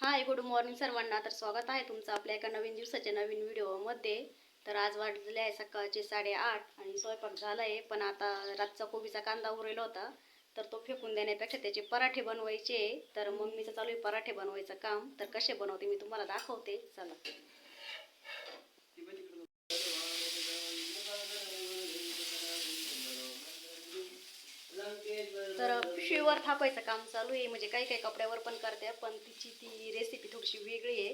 हाय, good morning सर्वांना. तर स्वागत आहे तुमचं आपल्या एका नवीन दिवसाच्या नवीन व्हिडिओमध्ये. तर आज वाजले आहे सकाळचे 8:30 आणि स्वयंपाक झाला आहे. पण आता रातचा कोबीचा कांदा उरलेला होता, तर तो फेकून देण्यापेक्षा त्याचे पराठे बनवायचे. तर मम्मीचं चालू आहे पराठे बनवायचं काम. तर कसे बनवते मी तुम्हाला दाखवते, चला. तर पिशवीवर थापायचं काम चालू आहे. म्हणजे काही काही कपड्यावर पण करते, पण तिची ती रेसिपी थोडीशी वेगळी आहे.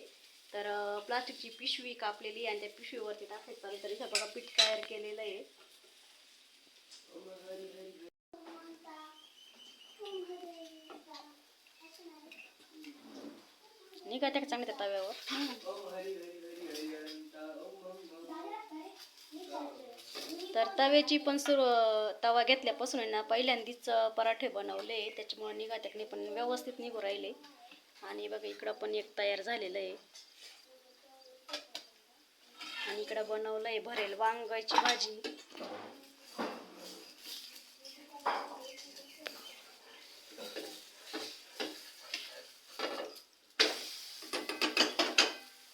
तर प्लास्टिकची पिशवी कापलेली आणि त्या पिशवीवरती टाकायचं चालू. तर इथं बघा पीठ तयार केलेलं आहे. निघा त्या चांगल्या त्या तव्यावर. तर तव्याची पण तवा घेतल्यापासून आहे ना पहिल्यांदाच पराठे बनवले, त्याच्यामुळे निघात्याक नाही पण व्यवस्थित निघू राहिले. आणि बघा इकडं पण एक तयार झालेलं आहे. आणि इकडं बनवलं आहे भरेल वांगाची भाजी.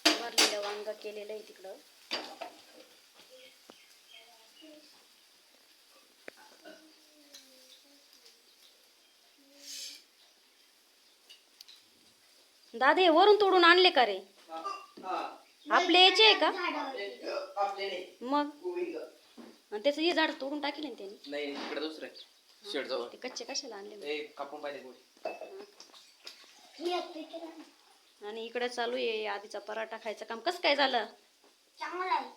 भरलेलं वांग केलेलं आहे तिकडं. दादे वरून तोडून आणले का रे? आपले याचे आहे का? मग त्याचं हे झाड तोडून टाकेल ना त्याने. नाही इकडे दुसरं शेड जवळ. ते कच्चे कशाला आणले? कापून पाहिजे गोळी. आणि इकडे चालू आहे आधीचा पराठा खायचं काम. कसं काय झालं? चांगलं आहे.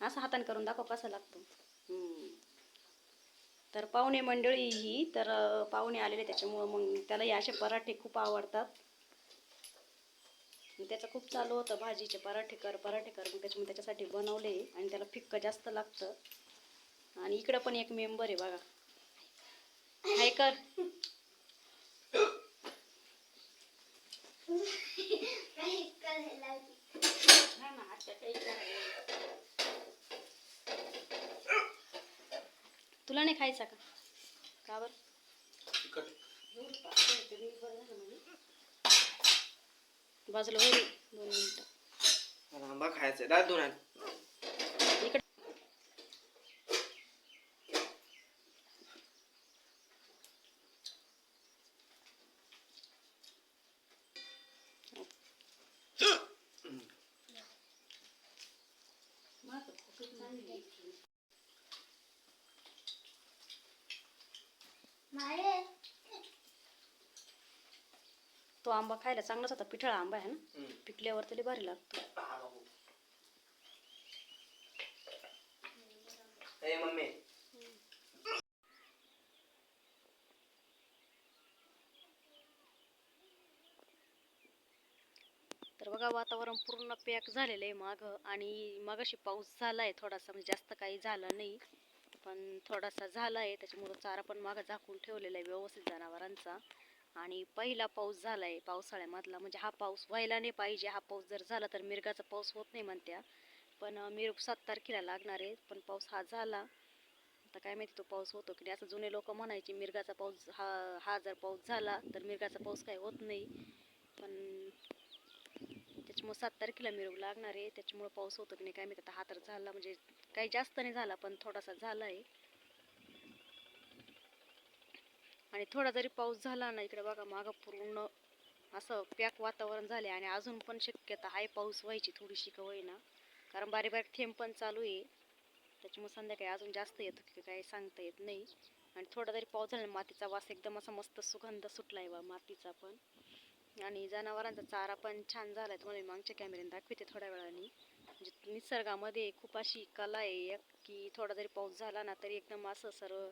असं हाताने करून दाखव कसं लागतो. तर पाहुणे मंडळी ही तर पाहुणे आलेले, त्याच्यामुळं मग त्याला हे असे पराठे खूप आवडतात. त्याचं खूप चालू होतं भाजीचे पराठे कर पराठे कर, मग त्याच्यामुळे त्याच्यासाठी बनवले. आणि त्याला फिक्क जास्त लागतं. आणि इकडं पण एक मेंबर आहे बघा, हाय कर. तुला नाही खायचा का? का बरं? बाजूला होईल 2 मिनिटं. आंबा खायचा दात दोन. इकडे तो आंबा खायला चांगलाच होता. पिठळा आंबा आहे ना, पिकल्यावर तरी भारी लागतो. मम्मी तर बघा वातावरण पूर्ण पॅक झालेलं आहे मागं. आणि मगाशी पाऊस झाला आहे थोडासा, म्हणजे जास्त काही झालं नाही पण थोडासा झाला आहे. त्याच्यामुळं चारा पण मागं झाकून ठेवलेला आहे व्यवस्थित जनावरांचा. आणि पहिला पाऊस झाला आहे पावसाळ्यामधला. म्हणजे हा पाऊस व्हायला नाही पाहिजे. हा पाऊस जर झाला तर मिरगाचा पाऊस होत नाही म्हणत्या, पण मिरग 7 तारखेला लागणार आहे. पण पाऊस हा झाला. आता काय माहिती तो पाऊस होतो की नाही. असं जुने लोक म्हणायचे मिरगाचा पाऊस हा जर पाऊस झाला तर मिरगाचा पाऊस काही होत नाही. पण त्याच्यामुळे 7 तारखेला मिरग लागणार आहे. त्याच्यामुळे पाऊस होतो की नाही काय माहिती. आता हा तर झाला, म्हणजे काही जास्त नाही झाला पण थोडासा झाला आहे. आणि थोडा जरी पाऊस झाला ना, इकडे बघा मागं पूर्ण असं पॅक वातावरण झाले. आणि अजून पण शक्यता आहे पाऊस व्हायची थोडीशी का होईना, कारण बारीक बारीक थेंब पण चालू आहे. त्याच्यामुळे संध्याकाळी अजून जास्त येतो की काही सांगता येत नाही. आणि थोडा जरी पाऊस झाला, मातीचा वास एकदम असा मस्त सुगंध सुटलाय बा मातीचा पण. आणि जनावरांचा चारा पण छान झालाय. तुम्हाला मी मागच्या कॅमेऱ्याने दाखवते थोड्या वेळाने. म्हणजे निसर्गामध्ये खूप अशी कला आहे एक, की थोडा जरी पाऊस झाला ना तरी एकदम असं सर्व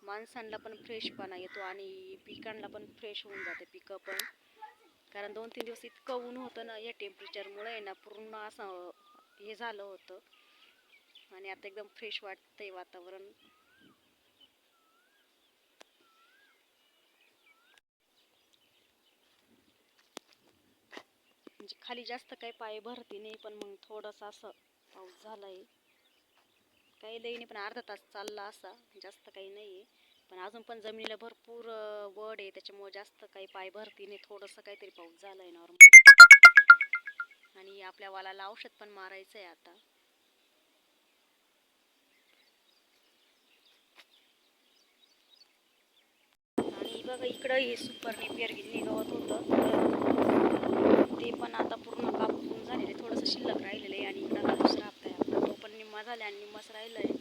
माणसांना पण फ्रेशपणा येतो आणि पिकांना पण फ्रेश होऊन जाते पिकं पण. कारण 2-3 दिवस इतकं ऊन होतं ना, या टेम्परेचरमुळे ना पूर्ण असं हे झालं होतं. आणि आता एकदम फ्रेश वाटतंय वातावरण. म्हणजे खाली जास्त काही पाय भरती नाही, पण मग थोडासा असं पाऊस झालाय. काही लई नाही पण अर्धा तास चालला असा, जास्त काही नाही आहे. पण अजून पण जमिनीला भरपूर वड आहे, त्याच्यामुळे जास्त काही पाय भरती नाही. थोडंसं काहीतरी पाऊस झालाय नॉर्मल. आणि आपल्या वालाला औषध पण मारायचं आहे आता. आणि बघा इकडं हे सुपर नेपियर गिन्नी गवत होतं, तर ते पण आता पूर्ण कापून झालेले, थोडंसं शिल्लक राहिलेलं आहे. आणि इकडं हा दुसरा हप्ता आहे आपला, तो पण निम्मा झाला आणि निम्माच राहिला आहे.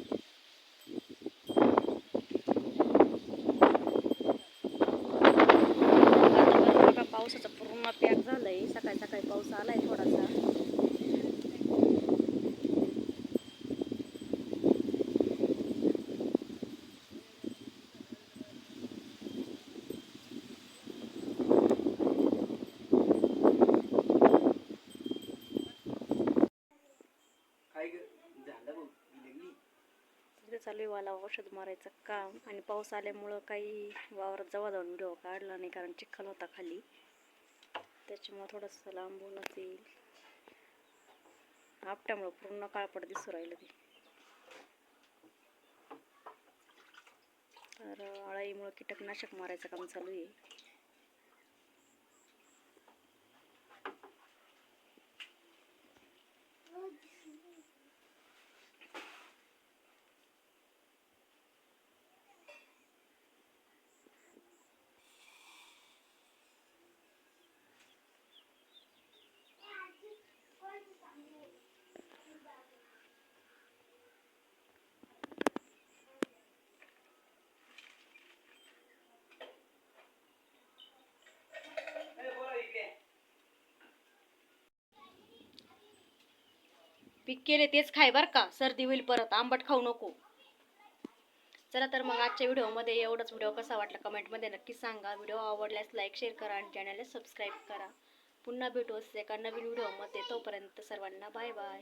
आता बघा पावसाचं पूर्ण पॅक झालंय. सकाळी सकाळी पाऊस आलाय थोडासा. काय ग झालं बघ लागली. तिथे चालू आहे वाला औषध मारायचं काम. आणि पाऊस आल्यामुळं काही वावरात जवळ जाऊन व्हिडिओ काढला नाही, कारण चिखल होता खाली, त्याच्यामुळं थोडंसं लांबूनच येईल. आपट्यामुळं पूर्ण काळपट दिसू राहिलं ते. तर अळीमुळं कीटकनाशक मारायचं काम चालू आहे. पीक केले तेच खाय बर का, सर्दी होईल परत, आंबट खाऊ नको. चला तर मग आजच्या व्हिडिओमध्ये एवढंच. व्हिडिओ कसा वाटला कमेंटमध्ये नक्की सांगा. व्हिडिओ आवडल्यास लाईक शेअर करा आणि चॅनलला सबस्क्राईब करा. पुन्हा भेटू एका नवीन व्हिडिओमध्ये. तोपर्यंत सर्वांना बाय बाय.